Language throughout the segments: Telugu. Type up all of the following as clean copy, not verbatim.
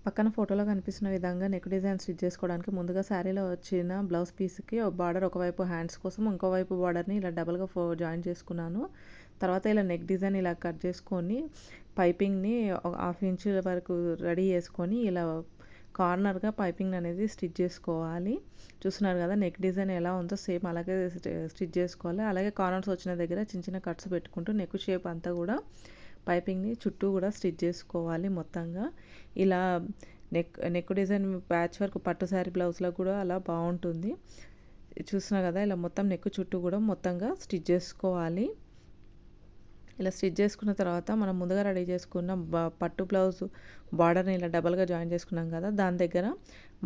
పక్కన ఫోటోలో కనిపిస్తున్న విధంగా నెక్ డిజైన్ స్టిచ్ చేసుకోవడానికి ముందుగా శారీలో వచ్చిన బ్లౌజ్ పీస్కి బార్డర్ ఒకవైపు హ్యాండ్స్ కోసం ఇంకోవైపు బార్డర్ని ఇలా డబల్గా జాయిన్ చేసుకున్నాను. తర్వాత ఇలా నెక్ డిజైన్ ఇలా కట్ చేసుకొని పైపింగ్ని 1/2 ఇంచ్ వరకు రెడీ చేసుకొని ఇలా కార్నర్గా పైపింగ్ అనేది స్టిచ్ చేసుకోవాలి. చూస్తున్నారు కదా నెక్ డిజైన్ ఎలా ఉందో సేమ్ అలాగే స్టిచ్ చేసుకోవాలి. అలాగే కార్నర్స్ వచ్చిన దగ్గర చిన్న చిన్న కట్స్ పెట్టుకుంటూ నెక్ షేప్ అంతా కూడా పైపింగ్ని చుట్టూ కూడా స్టిచ్ చేసుకోవాలి మొత్తంగా. ఇలా నెక్ డిజైన్ ప్యాచ్ వర్క్ పట్టు శారీ బ్లౌజ్లో కూడా అలా బాగుంటుంది. చూస్తున్నారు కదా ఇలా మొత్తం నెక్ చుట్టూ కూడా మొత్తంగా స్టిచ్ చేసుకోవాలి. ఇలా స్టిచ్ చేసుకున్న తర్వాత మనం ముందుగా రెడీ చేసుకున్న పట్టు బ్లౌజ్ బార్డర్ని ఇలా డబల్గా జాయిన్ చేసుకున్నాం కదా, దాని దగ్గర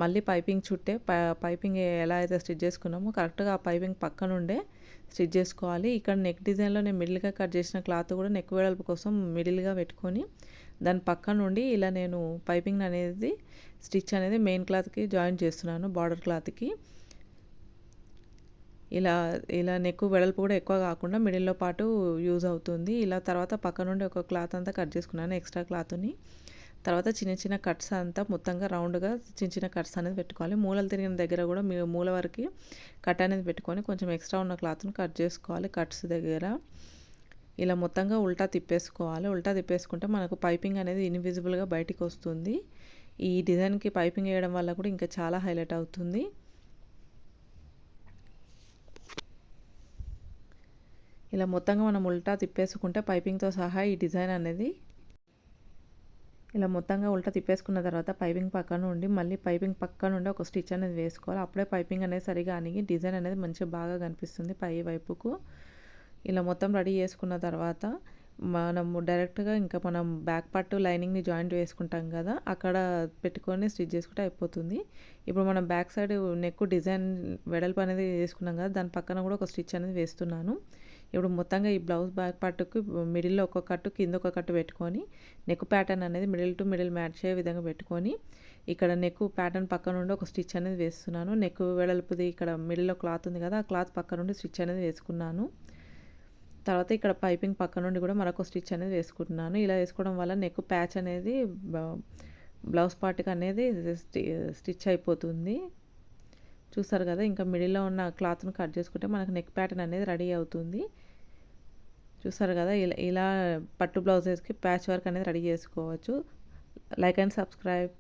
మళ్ళీ పైపింగ్ చుట్టే పైపింగ్ ఎలా అయితే స్టిచ్ చేసుకున్నామో కరెక్ట్గా ఆ పైపింగ్ పక్క నుండే స్టిచ్ చేసుకోవాలి. ఇక్కడ నెక్ డిజైన్లో నేను మిడిల్గా కట్ చేసిన క్లాత్ కూడా నెక్ వెడల్పు కోసం మిడిల్గా పెట్టుకొని దాని పక్క నుండి ఇలా నేను పైపింగ్ అనేది స్టిచ్ అనేది మెయిన్ క్లాత్కి జాయిన్ చేస్తున్నాను, బార్డర్ క్లాత్కి. ఇలా ఇలా నెక్ వెడల్పు కూడా ఎక్కువ కాకుండా మిడిల్లో పాటు యూజ్ అవుతుంది. ఇలా తర్వాత పక్క నుండి ఒక క్లాత్ అంతా కట్ చేసుకున్నాను, ఎక్స్ట్రా క్లాత్ని. తర్వాత చిన్న చిన్న కట్స్ అంతా మొత్తంగా రౌండ్గా చిన్న చిన్న కట్స్ అనేది పెట్టుకోవాలి. మూలలు తిరిగిన దగ్గర కూడా మూల వరకు కట్ అనేది పెట్టుకొని కొంచెం ఎక్స్ట్రా ఉన్న క్లాత్ని కట్ చేసుకోవాలి. కట్స్ దగ్గర ఇలా మొత్తంగా ఉల్టా తిప్పేసుకోవాలి. ఉల్టా తిప్పేసుకుంటే మనకు పైపింగ్ అనేది ఇన్విజిబుల్గా బయటికి వస్తుంది. ఈ డిజైన్కి పైపింగ్ వేయడం వల్ల కూడా ఇంకా చాలా హైలైట్ అవుతుంది. ఇలా మొత్తంగా మనం ఉల్టా తిప్పేసుకుంటే పైపింగ్తో సహా ఈ డిజైన్ అనేది ఇలా మొత్తంగా ఉల్టా తిప్పేసుకున్న తర్వాత పైపింగ్ పక్క నుండి మళ్ళీ పైపింగ్ పక్క నుండి ఒక స్టిచ్ అనేది వేసుకోవాలి. అప్పుడే పైపింగ్ అనేది సరిగా అనిగి డిజైన్ అనేది మంచిగా బాగా కనిపిస్తుంది పై వైపుకు. ఇలా మొత్తం రెడీ చేసుకున్న తర్వాత మనము డైరెక్ట్గా ఇంకా మనం బ్యాక్ పార్ట్ లైనింగ్ని జాయింట్ వేసుకుంటాం కదా, అక్కడ పెట్టుకొని స్టిచ్ చేసుకుంటే అయిపోతుంది. ఇప్పుడు మనం బ్యాక్ సైడ్ నెక్ డిజైన్ వెడల్పు అనేది వేసుకున్నాం కదా, దాని పక్కన కూడా ఒక స్టిచ్ అనేది వేస్తున్నాను. ఇప్పుడు మొత్తంగా ఈ బ్లౌజ్ బ్యాక్ పార్ట్కి మిడిల్లో ఒక కట్టు కింద ఒక కట్టు పెట్టుకొని నెక్ ప్యాటర్న్ అనేది మిడిల్ టు మిడిల్ మ్యాచ్ అయ్యే విధంగా పెట్టుకొని ఇక్కడ నెక్ ప్యాటర్న్ పక్క నుండి ఒక స్టిచ్ అనేది వేస్తున్నాను. నెక్ వెడల్పుది ఇక్కడ మిడిల్లో క్లాత్ ఉంది కదా, ఆ క్లాత్ పక్క నుండి స్టిచ్ అనేది వేసుకున్నాను. తర్వాత ఇక్కడ పైపింగ్ పక్క నుండి కూడా మరొక స్టిచ్ అనేది వేసుకుంటున్నాను. ఇలా వేసుకోవడం వల్ల నెక్ ప్యాచ్ అనేది బ్లౌజ్ పార్ట్కి అనేది స్టిచ్ అయిపోతుంది. చూస్తారు కదా, ఇంకా మిడిల్లో ఉన్న క్లాత్ను కట్ చేసుకుంటే మనకు నెక్ ప్యాటర్న్ అనేది రెడీ అవుతుంది. చూస్తారు కదా, ఇలా పట్టు బ్లౌజెస్కి ప్యాచ్ వర్క్ అనేది రెడీ చేసుకోవచ్చు. Like and subscribe.